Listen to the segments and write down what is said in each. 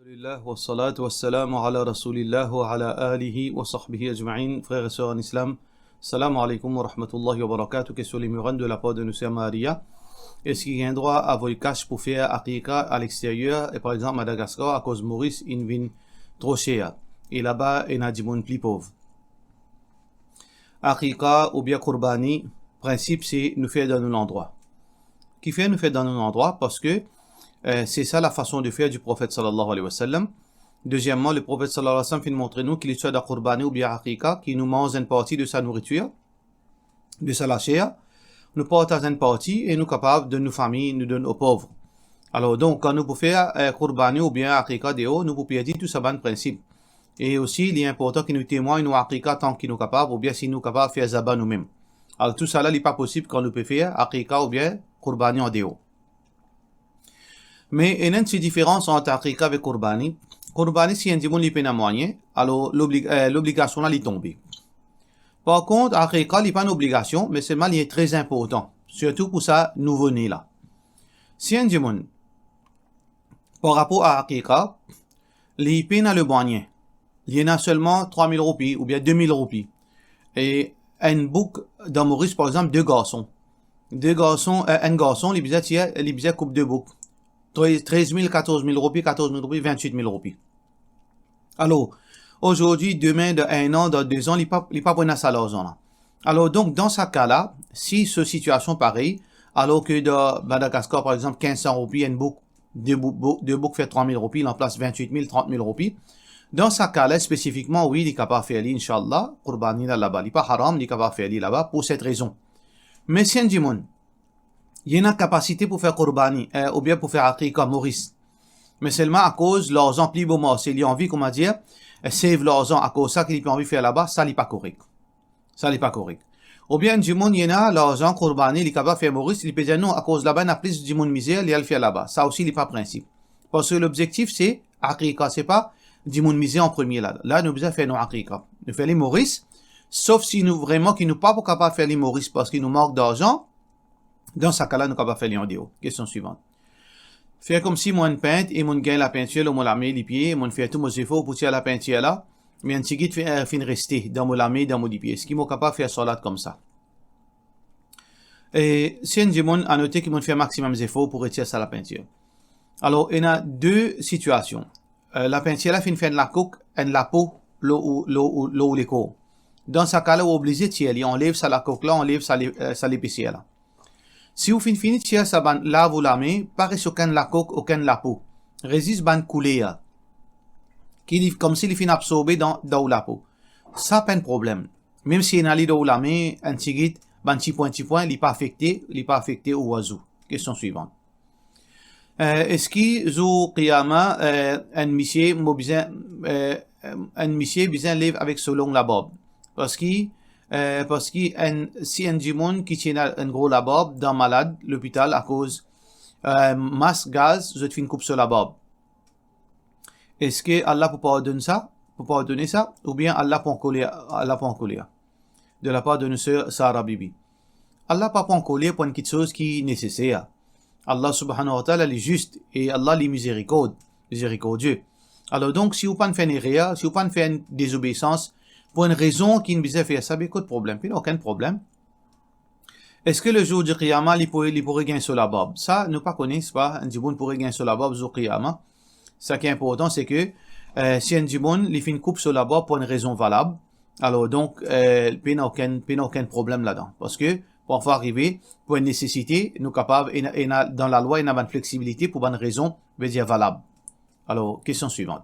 Alhamdulillah wa salatu wa salamu ala rasulillah wa ala alihi wa sahbihi ajma'in. Frères et sœurs en islam, salam alaikum wa rahmatullahi wa barakatuh. Que sur les murans de la part de Nusser Maria. Est-ce qu'il y a un droit à avoir cash pour faire Aqiqa à l'extérieur et par exemple à Madagascar à cause Maurice in vin trop cher et là-bas il y a des gens plus pauvres. Aqiqa ou bien Qurbani, principe c'est nous faire dans un endroit. Qui fait nous faire dans un endroit parce que c'est ça la façon de faire du prophète sallallahu alayhi wa sallam. Deuxièmement, le prophète sallallahu alayhi wa sallam fait montrer nous qu'il est soit de Qurbani ou bien Aqiqa qui nous mange une partie de sa nourriture, de sa chair, nous partage une partie et nous capables de nos familles, nous donne aux pauvres. Alors donc, quand nous pouvons faire Qurbani ou bien Aqiqa dehors, nous pouvons dire tout ça bon principe. Et aussi, il est important que nous témoignent nos Aqiqa tant qu'ils nous capables ou bien si nous capables de faire Zaba nous-mêmes. Alors tout ça là, il n'est pas possible quand nous pouvons faire Aqiqa ou bien Qurbani en dehors. Mais il y a une différence entre Aqiqa et Qurbani. Qurbani, si un dimanche il peine à moyen, alors l'obligation là est tombée. Par contre, Aqiqa n'est pas une obligation, mais seulement il est très important, surtout pour ça nouveau-né là. Si un dimanche, par rapport à Aqiqa, il peine à le moyen, il y en a seulement 3000 roupies ou bien 2000 roupies. Et un bouc dans Maurice, par exemple, un garçon, un garçon, il a coupe de bouc. 13 000, 14 000 roupies, 14 000 roupies, 28 000 roupies. Alors, aujourd'hui, demain, dans un an, dans 2 ans, il n'est pas pour ça l'argent là. Alors, donc, dans ce cas-là, si ce situation pareille, alors que dans Madagascar, par exemple, 1500 roupies, un bouc, deux boucs fait 3 000 roupies, il en place 28 000, 30 000 roupies. Dans ce cas-là, spécifiquement, oui, il est capable de faire Inch'Allah, Qurbani là-bas. Il n'est pas haram, il est capable de faire là-bas pour cette raison. Mais si un dimanche, il y a une capacité pour faire Qurbani, ou bien pour faire Aqiqa Maurice. Mais seulement à cause de l'argent plus beau mort. S'il y a envie, comment dire, save l'argent à cause de ça qu'il a envie de faire là-bas, ça n'est pas correct. Ça n'est pas correct. Ou bien, du monde, il y en a l'argent Qurbani, il est capable de faire Maurice, il peut dire non, à cause là-bas, il y a plus du monde misère, il va le faire là-bas. Ça aussi, il n'est pas principe. Parce que l'objectif, c'est Aqiqa, c'est pas du monde misère en premier là. Là, nous devons faire nos Aqiqa. Nous faisons les Maurice, sauf si nous vraiment, qui nous pas capables de faire les Maurice parce qu'il nous manque d'argent. Dans ce cas-là, nous ne pouvons pas faire les vidéos. Question suivante. Faire comme si moi une peinte et moi gagne la peinture, ou moi la mets les pieds, moi fait tout mon effort pour tirer la peinture là, mais un petit fait fin rester dans mon la main, dans mon pied. Ce qui m'est capable de faire salade comme ça. Et si un dimanche a noté qu'il m'a fait maximum d'efforts pour retirer ça la peinture. Alors, il y a deux situations. La peinture là fin de la coque et la peau, l'eau ou les corps. Dans ce cas-là, on est obligé de tirer. On enlève ça la coque là, on enlève ça l'épaisseur là. Si vous finissez de tirer ça, là vous la mettez, pareil sur la coque, aucun la peau. Résiste ban couler, qui comme s'il finit absorbé dans la peau. Ça pas un problème. Même si il y a dans la main, un petit point, il n'est pas affecté au oiseau. Question suivante. Est-ce que vous qiyama un monsieur besoin lève avec selon la barbe? Parce que si un dimon qui tient un gros la barbe dans malade, l'hôpital à cause masse gaz, je te fais une coupe sur la barbe. Est-ce que Allah peut pardonner ça? Ou bien Allah peut en coller? De la part de nos sœurs Sarah Bibi. Allah peut en coller pour une petite chose qui est nécessaire. Allah subhanahu wa ta'ala est juste et Allah est miséricordieux. Alors donc, si vous ne faites rien, si vous ne faites une désobéissance, pour une raison qui ne besoin faire ça, aucun problème. Puis aucun problème. Est-ce que le jour du Qiyamah, il pourrait gagner sur la barbe? Ça, nous pas connaissons pas. Un djiboun pourrait gagner sur la barbe sur Qiyamah. Ce qui est important, c'est que si un djiboun, il fait une coupe sur la barbe pour une raison valable, alors donc, il n'y a aucun problème là-dedans. Parce que, pour en faire arriver, pour une nécessité, nous capables, et dans la loi, il y a une flexibilité pour une raison, veut dire valable. Alors, question suivante.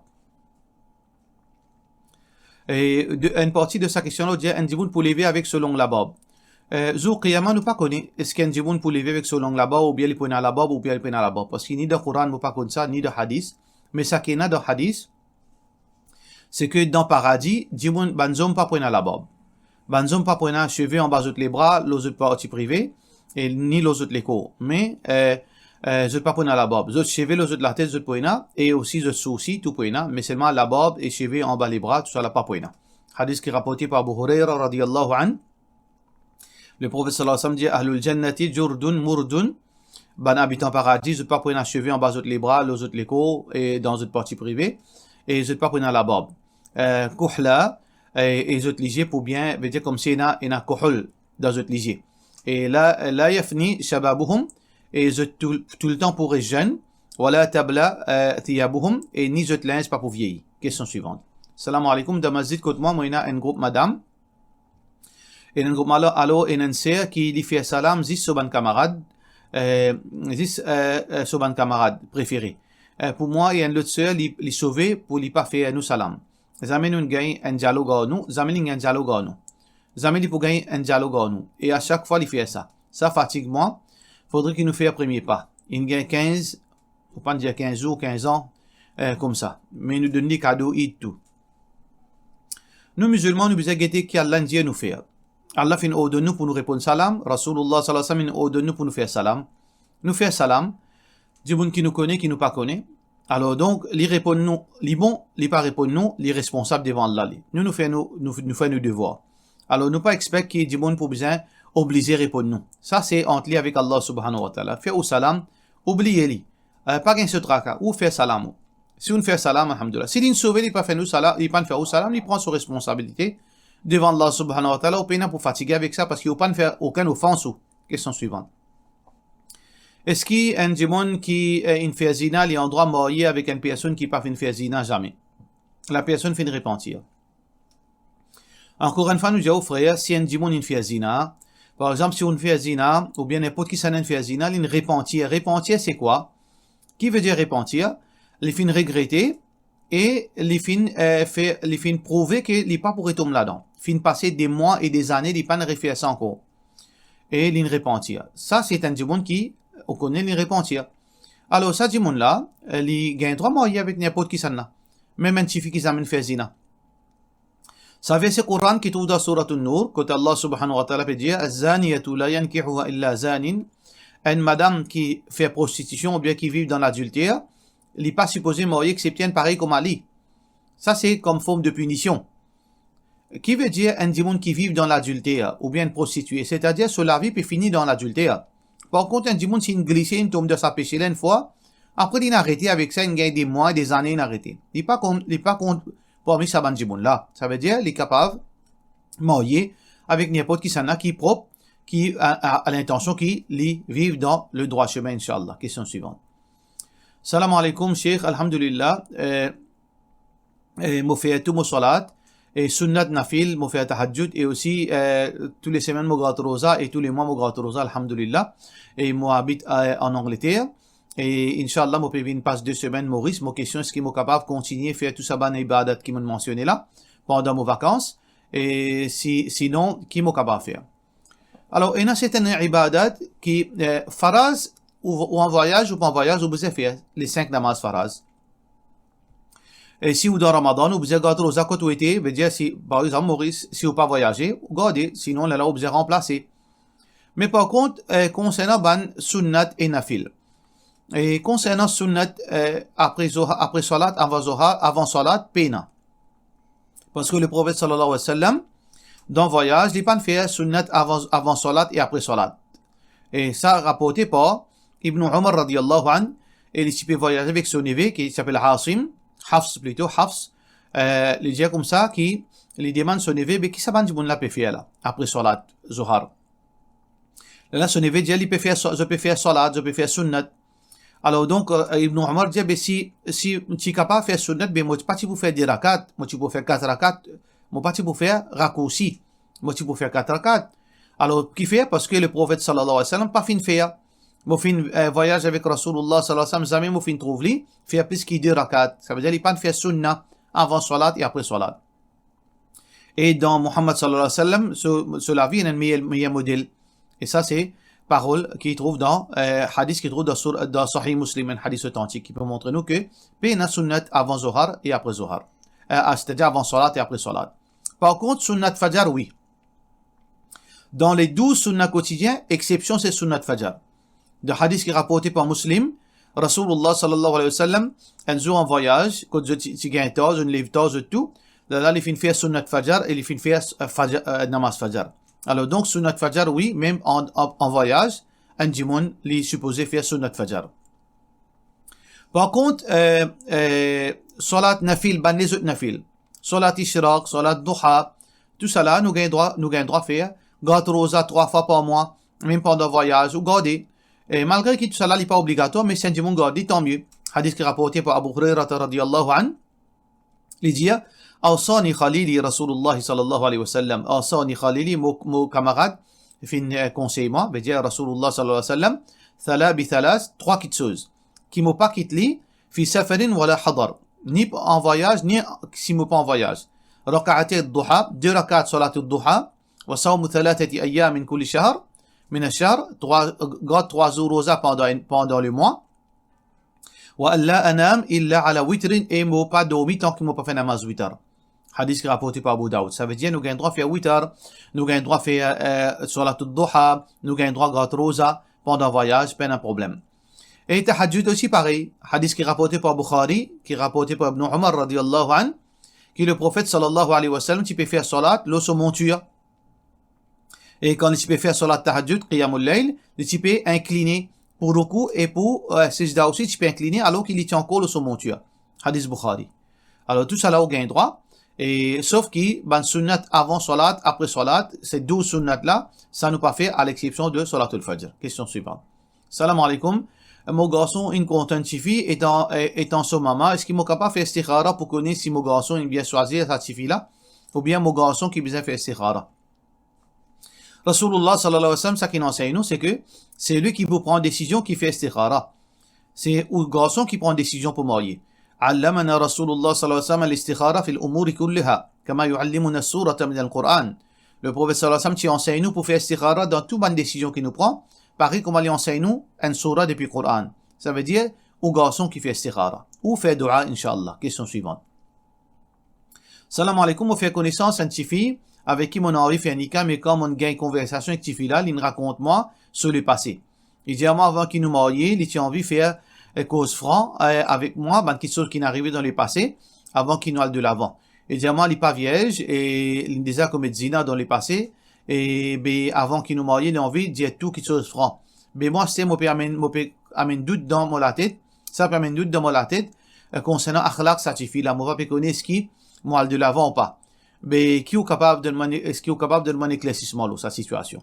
Et une partie de sa question-là, dit un djiboun pour lever avec selon la barbe. Zou Qiyamah, nous pas connaît. Est-ce qu'un djiboun pour lever avec selon la barbe, ou bien il peut à la barbe, ou bien il peut à la barbe. Parce qu'il n'y a ni de Coran, nous pas connaît ça, ni de hadith. Mais ça qui est dans hadith, c'est que dans paradis, djiboun, banzom pas prendre à la barbe. Banzom pas prendre à cheveux en bas de les bras, les autres parties privées, et ni les autres les corps. Mais, je pas prendre à la barbe. Je cheveux, les autres la tête, je prendre, et aussi je soucis, tout prendre, mais seulement la barbe et cheveux en bas les bras, tout ça la pas prendre. Hadith qui est rapporté par Abu Huraira radiyallahu an. Le prophète sallallahu alayhi wa sallam dit Ahlul jannati jurdun murdun ban habitant paradis, je pas prendre cheveux en bas de les bras, les autres les cours et dans une partie privée et je pas prendre la barbe. Kuhla et je liger pour bien veut dire comme si ina kuhul dans je liger. Et là yafni shababuhum et je tout le temps pour les jeunes. Wala tabla thiyabuhum et ni je linge pas pour vieillir. Question suivante. Salam alaikum dans masjid côté moi ina un groupe madame. Et un groupe malo allo et un sœur qui lui fait salam zis soban camarade soban camarade préféré. Pour moi il y a une autre sœur li sauver pour lui pas faire nous salam. Zamen un gain un dialogue nous, zamen un dialogue nous. Zamen li pour gagner un dialogue nous et à chaque fois il fait ça. Ça fatigue moi. Faudrait qu'il nous fasse un premier pas. Il gagne 15 faut pas dire 15 jours, 15 ans, comme ça. Mais nous donner des cadeaux et tout. Nous musulmans, nous besoin guetter qu'Allah Dieu nous fait. Allah fait une ordre nous pour nous répondre salam. Rasulullah sallallahu alayhi wa sallam une ordre nous pour nous faire salam. Nous faire salam. Du monde qui nous connaît, qui nous pas connaît. Alors donc, les répondre nous, les bons, les pas répondre nous, les responsables devant Allah. Nous fait nos devoirs. Alors nous pas expect qu'il y ait du monde pour besoin obliger répondre nous. Ça c'est entre lui avec Allah subhanahu wa ta'ala. Faire au salam, oubliez-les. Pas qu'un seul tracas, ou faire salam. Si on fait salam, alhamdoulilah. Si il sauve, il pas fait nous salam, il pas faire au salam, il prend ses responsabilités devant Allah subhanahu wa ta'ala, au peine pour fatiguer avec ça, parce qu'il ne pas faire aucune offense. Question suivante. Est-ce qu'il y a un démon qui une fait zina, il est en droit de marier avec une personne qui n'a pas fait une fait zina? Jamais. La personne fait une repentir. Encore une fois, nous disons, frère, si un démon une fait zina, par exemple, si on fait zina, ou bien n'importe qui s'en fait zina, il repentir. Repentir, c'est quoi? Qui veut dire repentir? Les fins regretter et les fins prouver qu'il n'est pas pour retomber là-dedans. Fin passer des mois et des années, il pas refaire ça encore. Et les repentir. Ça, c'est un démon qui, on connaît les repentir. Alors, ça, démon-là, il gagne droit à marier avec n'importe qui s'en a. Même un petit fille qui s'amène fait zina. Ça fait ce Coran qui trouve dans Surat An-Nur, quand Allah subhanahu wa ta'ala peut dire, Az-zaniyatu la yankihuha illa zanin. Une madame qui fait prostitution ou bien qui vit dans l'adultère, il n'est pas supposé marier excepté un pareil comme Ali. Ça, c'est comme forme de punition. Qui veut dire un démon qui vit dans l'adultère ou bien une prostituée, c'est-à-dire sur la vie puis finit dans l'adultère. Par contre, un démon, s'il glisse, il tombe de sa péché une fois, après il a arrêté avec ça, il gagne des mois, des années, il a arrêté. Il n'est pas contre parmi ça, démon là. Ça veut dire qu'il est capable de marier avec n'importe qui s'en a qui est propre, qui a l'intention qu'ils vivent dans le droit chemin, Inch'Allah. Question suivante. Salam alaikum, Cheikh, alhamdulillah. Moi fait tout mon salat, et sunnat nafil, moi fait tahajjud, et aussi tous les semaines, moi gratte rosa, et tous les mois, moi gratte rosa, alhamdulillah. Et moi habite en Angleterre, et Inch'Allah, moi préviens passe 2 semaines, Maurice. Mon question, est-ce qu'il est capable de continuer à faire tout ça, ban ibadat qui m'a mentionné là, pendant mes vacances, et sinon, qui est capable de faire? Alors, il y a certaines ibadat qui, faraz, ou en voyage, ou pas en voyage, vous pouvez faire les 5 namaz faraz. Et si vous dans Ramadan, vous pouvez garder aux côté où été, veut dire si, par exemple, Maurice, si vous pas voyager, gardez, sinon, là, vous pouvez remplacer. Mais par contre, concernant ban sunnat et nafil. Et concernant sunnat, après salat, avant salat, pena. Parce que le prophète sallallahu alayhi wa sallam, dans le voyage, il n'a pas fait sunnat avant salat et après salat. Et ça rapporté par Ibn Umar radiyallahu an, et il peut voyager avec son neveu qui s'appelle Hafs plutôt, il dit comme ça, qui lui demande son neveu, mais qui ça dit l'a peut faire là, après salat, Zohar. Là, son neveu dit, je peux faire salat, je peux faire sunnat. Alors donc, Ibn Umar dit, si tu es capable de faire sunnat, mais moi, je ne peux pas faire 10 rakats, moi, tu peux faire 4 rakats, moi, pas pour faire raccourci. Moi, tu peux faire 4 rakats. Alors, qui fait? Parce que le prophète sallallahu alayhi wa sallam pas fin faire. Moi, fin voyage avec Rasulullah sallallahu alayhi wa sallam, jamais moi fin trouve lui, faire plus qu'il 2 rakats. Ça veut dire, il pas faire sunnah avant salat et après salat. Et dans Muhammad sallallahu alayhi wa sallam, sur la vie, il y a un meilleur modèle. Et ça, c'est parole qui trouve dans, hadith qui trouve dans Sahih Muslim, un hadith authentique qui peut montrer nous que, pena sunnat avant Zohar et après Zohar. C'est-à-dire avant salat et après salat. Par contre, sunnat fajr, oui. Dans les 12 sunnats quotidiens, exception c'est sunnat fajr. De hadith qui est rapporté par Muslim, Rasulullah sallallahu alayhi wa sallam, un jour en voyage, quand tu gagnes tard, une lève tard et tout, là, il fait sunnat fajr et il fait namaz fajr. Alors donc, sunnat fajr, oui, même en voyage, un jimoun li supposé faire sunnat fajr. Par contre, salat nafil, ban les autres nafil, salat ishraq, salat duha, tout ça là, nous gagnons droit faire, garder rosa 3 fois par mois, même pendant voyage, ou garder. Et malgré que tout ça là n'est pas obligatoire, mais si un jimoun garder, tant mieux. Hadith qui est rapporté par Abu Hurairah radiyallahu anhu, il dit, Awsani Khalili Rasulullah sallallahu alayhi wa sallam, Awsani Khalili, mon camarade, fait un conseil, moi, veut dire Rasulullah sallallahu alayhi wa sallam, thala bi thalas, 3 petites choses, qui m'ont pas quitté, fi safarin wala hadar, ni en voyage, ni si m'ont pas en voyage. Raka'ati ad-duha, 2 rak'at salat ad-duha, wa sawm 3 ayyam min kulli shahr, min ash-shahr, 3 jours rosa pendant le mois. Wa alla anam illa ala witrin, et m'ont pas dormi tant qu'ils m'ont pas fait namaz witr. Hadith qui est rapporté par Abu Daoud. Ça veut dire nous gagnons droit faire witr, nous gagnons droit faire salat ad-duha, nous gagnons droit garder rosa pendant voyage, pas un problème. Et tahajjud aussi pareil. Hadith qui est rapporté par Bukhari, qui est rapporté par Ibn Umar radiyallahu anhu, qui le prophète sallallahu alayhi wa sallam, tu peux faire salat, l'eau sur monture. Et quand tu peux faire salat tahajjud, qiyamul layl, tu peux incliner pour ruku et pour sijda aussi, tu peux incliner alors qu'il est encore l'eau sur monture. Hadith Bukhari. Alors tout ça là, on gagne droit. Et sauf que, ben, sunnat avant salat, après salat, ces 12 sunnat là, ça nous pas fait à l'exception de salat al-fajr. Question suivante. Salam alaikum. Mon garçon, une contentifi étant son maman, est-ce qu'il m'a capable de faire istikhara pour connaître si mon garçon il bien choisi cette fille-là, ou bien mon garçon qui besoin faire istikhara? Rasulullah sallallahu alayhi wa sallam, ça qui nous enseigne nous, c'est que c'est lui qui vous prend décision qui fait istikhara. C'est le garçon qui prend décision pour marier. علمنا رسول الله صلى الله عليه وسلم الاستخارة في الأمور كلها كما يعلمنا السورة من القرآن. Le prophète sallallahu alayhi wa sallam qui enseigne nous pour faire istikhara dans toute bonne décision qu'il nous prend. Pareil comme il enseigne nous un surah depuis le Coran. Ça veut dire au garçon qui fait istikhara ou fait dua, inshallah. Question suivante. Salam alaikum, on fait connaissance une petite fille avec qui mon mari fait un nikah, mais quand on gagne conversation avec cette fille-là, il me raconte moi sur le passé. Il dit à moi avant qu'il nous marie, il a envie de faire cause franc avec moi, quelque chose qui est arrivé dans le passé, avant qu'il nous aille de l'avant. Il dit à moi, il n'est pas vierge et il déjà commis zina dans le passé. Et ben, avant qu'il nous marie, il a envie de dire tout quelque chose franc. Mais moi, c'est mon amène doute dans mon la tête. Ça permet doute dans mon la tête concernant akhlaq satisfait. La mauvaise péconner ce qui moi de l'avant ou pas. Mais qui est capable de demander éclaircissement là, sa situation.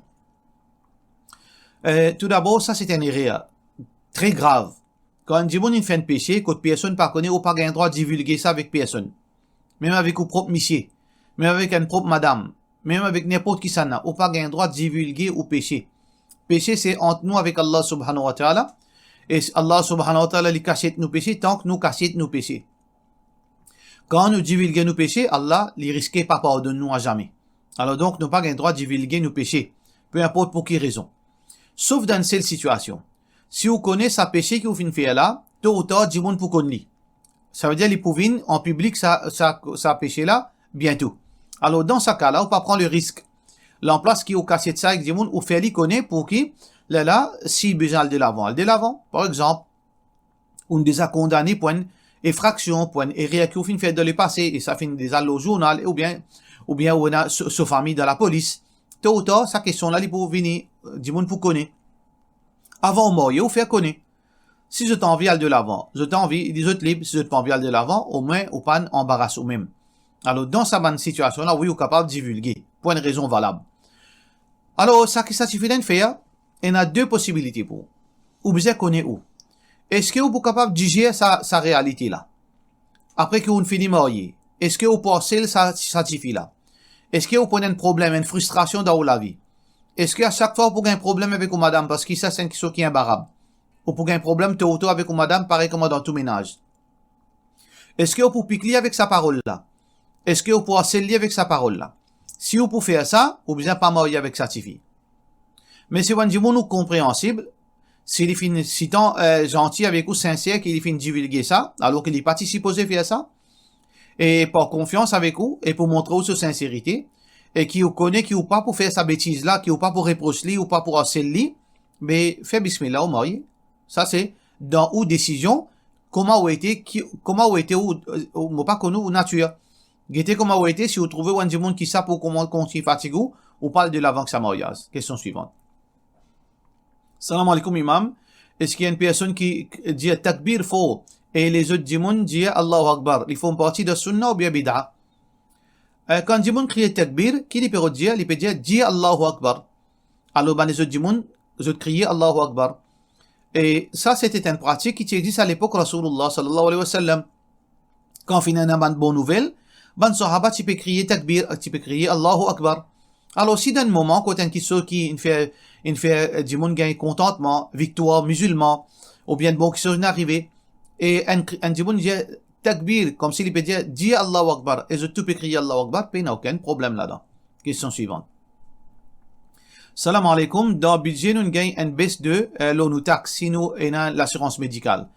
Tout d'abord, ça c'est une erreur très grave. Quand un djimoun fait un péché, que personne ne connaît ou pas gain droit de divulguer ça avec personne. Même avec un propre monsieur, même avec une propre madame. Même avec n'importe qui ça n'a, ou pas gain droit de divulguer ou pécher. Péché, c'est entre nous avec Allah subhanahu wa ta'ala. Et Allah subhanahu wa ta'ala, il cache nos péchés tant que nous cachons nos péchés. Quand nous divulguons nos péchés, Allah, il risque pas pardonner nous à jamais. Alors donc, nous pas gain droit de divulguer nos péchés. Peu importe pour quelle raison. Sauf dans une seule situation. Si vous connaissez sa péché que vous finissez faire là, tôt ou tard, du monde pour connaître. Ça veut dire, qu'il pouvait en public sa péché là, bientôt. Alors, dans ce cas-là, on peut prendre le risque. L'emplace qui est au cassé de ça avec des gens, ou fait les connaître pour qui, là, si besoin de l'avant. Par exemple, on déjà condamné pour une effraction, pour une erreur qui finit fait dans le passé, et ça finit déjà au journal, ou bien, on a sa famille dans la police. Tôt ou tard, sa question-là, il peut venir, du monde pour connaître. Avant de mourir, ou faire connaître. Si je t'envie de l'avant, je t'envie, des autres libres, si je t'envie de l'avant, au moins, ou pas embarrasse ou même. Alors, dans cette situation-là, oui, vous êtes capable de divulguer, pour une raison valable. Alors, ça suffit de faire, il y a 2 possibilités pour vous. Ou bien connaître où. Est-ce que vous êtes capable de juger sa réalité là? Après que vous finissez marié, est-ce que vous pensez ça suffit là? Est-ce que vous prenez un problème, une frustration dans la vie? Est-ce qu'à chaque fois vous avez un problème avec vous madame, parce que ça c'est une question qui est imbarrable? Ou vous avez un problème tôt ou tôt avec vous madame, pareil comme dans tout ménage? Est-ce que vous pouvez piquer avec sa parole là? Est-ce que vous pouvez sceller avec sa parole là? Si vous pouvez faire ça, vous ne pas marier avec sa fille. Mais si vous nous compréhensible, s'il est si tant gentil avec vous, sincère, qu'il finit divulguer ça, alors qu'il est pas supposé faire ça, et par confiance avec vous, et pour montrer sa sincérité, et qui vous connaît, qui ou pas pour faire sa bêtise là, qui ou pas pour reprocher, ou pas pour harceler, mais fait bismillah au marié. Ça c'est dans ou décision, comment vous été, ou pas connu ou nature. Guettez comment vous été si vous trouvez un monde qui sait pour comment continuer fatigué ou parle de l'avant que ça mariage. Question suivante. Salam alaikum imam. Est-ce qu'il y a une personne qui dit takbir faux et les autres disent Allahu Akbar? Ils font partie de sunnah ou bien bid'a? Quand les gens crient takbir, qui peut dire? Il peut dire Allahu Akbar. Alors les autres crient Allahu Akbar. Et ça, c'était une pratique qui existe à l'époque Rasulullah sallallahu alayhi wa sallam. Quand finalement une bonne nouvelle, ban sahaba tu peux crier takbir, tu peux crier Allahu Akbar. Alors si dans un moment quand un qui fait du monde gagne contentement, victoire musulman, ou bien bon qui sont arrivé, et un du monde dit takbir, comme s'il peut dire dis Allahu Akbar, et je tout peux crier Allahu Akbar, il n'y a aucun problème là-dedans. Question suivante. Salam alaikum, dans le budget nous gagne une baisse de l'ONU taxe si nous avons l'assurance médicale.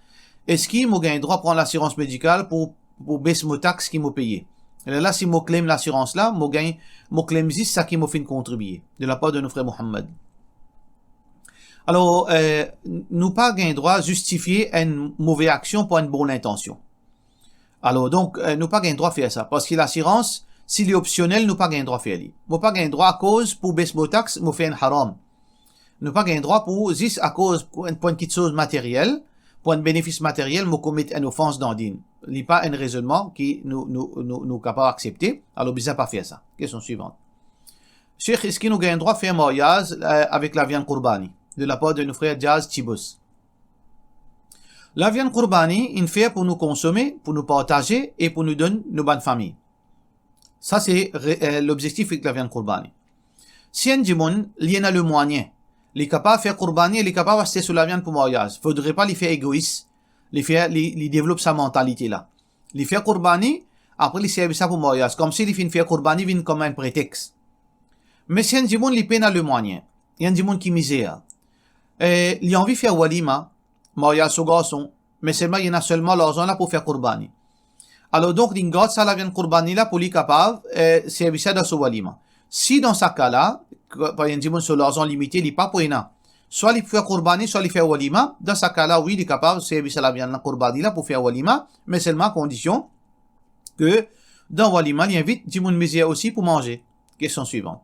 Est-ce qu'il nous gagne droit à prendre l'assurance médicale pour baisser mon taxe qui m'a payé? Et là, si je claim l'assurance là, je claim juste ça qui m'a fait contribuer, de la part de nos frères Mohammed. Alors, nous pas gain droit à justifier une mauvaise action pour une bonne intention. Alors, donc, nous pas gain droit à faire ça. Parce que l'assurance, s'il est optionnel, nous pas gain droit à faire ça. Nous pas gain droit à cause pour baisser mon taxe, nous fait un haram. Nous pas gain droit pour, juste à cause, pour une petite chose matérielle, pour un bénéfice matériel, nous commettre une offense dans dîne. Il n'y a pas un raisonnement qui nous capable d'accepter. Alors, bizarre pas faire ça. Question suivante. Cheikh, est-ce qu'il nous gagne droit à faire un mariage avec la viande Qurbani? De la part de nos frères Jazz Tibus. La viande Qurbani, il fait pour nous consommer, pour nous partager et pour nous donner nos bonnes familles. Ça, c'est l'objectif avec la viande Qurbani. Si un dimon, il y en a le moyen, il est capable de faire Qurbani, il est capable de rester sur la viande pour mariage. Il ne faudrait pas les faire égoïste, il développe sa mentalité là. Il fait Qurbani, après il sert ça pour mariage. Comme si il fait Qurbani, il vient comme un prétexte. Mais si un dimon, il peine le moyen, il y a un dimon qui misère. Il a envie de faire walima, mariage au garçon, mais seulement il y en a seulement l'argent là pour faire Qurbani. Alors donc, il garde ça la viande Qurbani là pour lui capable de servir ça dans ce walima. Si dans ce cas-là, par exemple, sur l'argent limité, il n'est pas pour rien. Soit il fait Qurbani, soit il fait walima. Dans ce cas-là, oui, il est capable de servir ça la viande Qurbani là pour faire walima, mais seulement à condition que dans walima, il invite du monde misère aussi pour manger. Question suivante.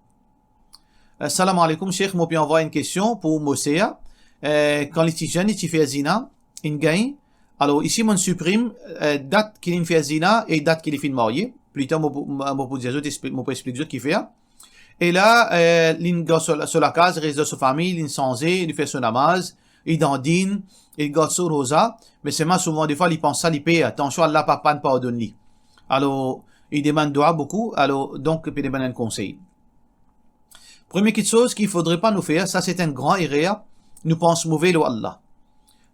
Salam alaikum, Cheikh, moi, puis envoie une question pour Mosea. Quand les jeunes, ils font zina, ils gagnent. Alors, ici, on supprime, date qu'il fait zina et date qu'il est marié. Plus tard, moi, pour dire, moi, pour expliquer ce qu'il fait. Et là, il garde sur la case, il reste dans sa famille, il est censé, il fait son namaz, il dandine, il garde sur rosa. Mais c'est moi, souvent, des fois, il pense ça, il paye. Attention, Allah, papa, ne pardonne-lui. Alors, il demande doigt beaucoup. Alors, donc, il demande un conseil. Première chose qu'il faudrait pas nous faire, ça c'est un grand erreur, nous pensons mauvais à Allah.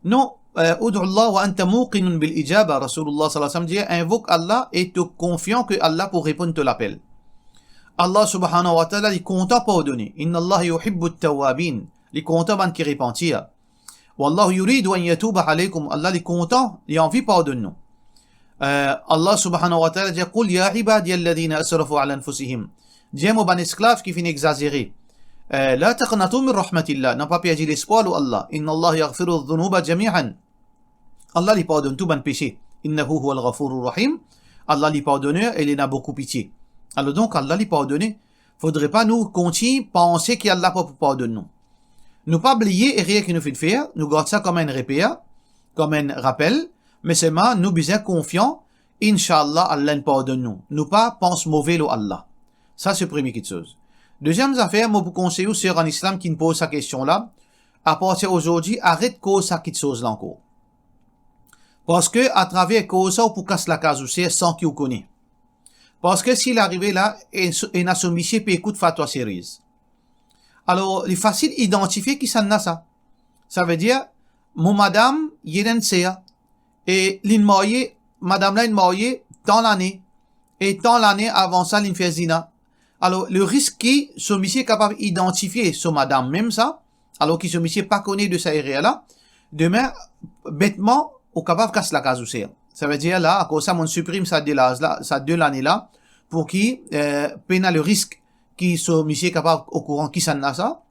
Non, ud'u Allah wa anta muqinun bil ijaba, Rasulullah sallallahu alayhi wa sallam dit, invoque Allah et tu confiant que Allah pour répondre à l'appel. Allah subhanahu wa ta'ala, il est content pardonner. Inna Allah yuhibbu at-tawwabin, il est content ban qui repentir. Wallahu yuridu an yatuba alaykum, Allah est content, il a envie pardonner nous. Allah subhanahu wa ta'ala dit, qul ya ibadiy alladhina asrafu ala anfusihim. Dis moi, ban esclave qui finit exagéré. La taqnatu min rahmatillah. N'a pas perdu l'espoir de Allah. Inna Allah yaghfiru dhunuba jami'an. Allah lui pardonne tout ban péché. Innahu huwa al-ghafurur rahim. Allah lui pardonne et il en a beaucoup pitié. Alors donc, Allah lui pardonne. Faudrait pas nous continuer penser qu'Allah pas pardonne nous. Nous pas oublier et rien qui nous fait faire. Nous gardons ça comme un repère, comme un rappel. Mais seulement, nous bien confiants. Inch'Allah, Allah nous pardonne nous. Nous pas penser mauvais à Allah. Ça, c'est la première chose. Deuxième affaire, moi, vous conseille aux sœurs en islam qui me posent cette question-là, à partir d'aujourd'hui, arrête cause ça qui chose là encore. Parce que, à travers cause ça, on peut casser la case aussi, sans qu'il vous connaisse. Parce que s'il arrive là, et n'a son monsieur peut écouter fatwa sérieuse. Alors, il est facile d'identifier qui ça n'a ça. Ça veut dire, mon madame, il est une sœur, et l'une mariée, madame là, une mariée, dans l'année. Et dans l'année avant ça, l'une fait zina. Alors, le risque qui, ce monsieur est capable d'identifier ce madame même ça, alors que ce monsieur pas connu de sa area là, demain, bêtement, au capable casse la case aussi. Ça veut dire là, à cause ça, on supprime ça de l'année là, pour qui, peine le risque qui ce monsieur est capable au courant qui s'en a ça,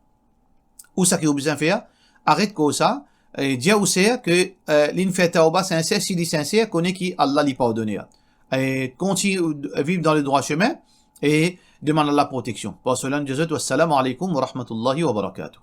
ou ça qui a besoin de faire, arrête comme ça, et dire aussi que, l'une fait tauba sincère, s'il est sincère, connaît qui Allah lui pardonne. Et continue à vivre dans le droit chemin, et demande la protection. Pour cela, nous disons, wassalamu alaikum wa rahmatullahi wa barakatuh.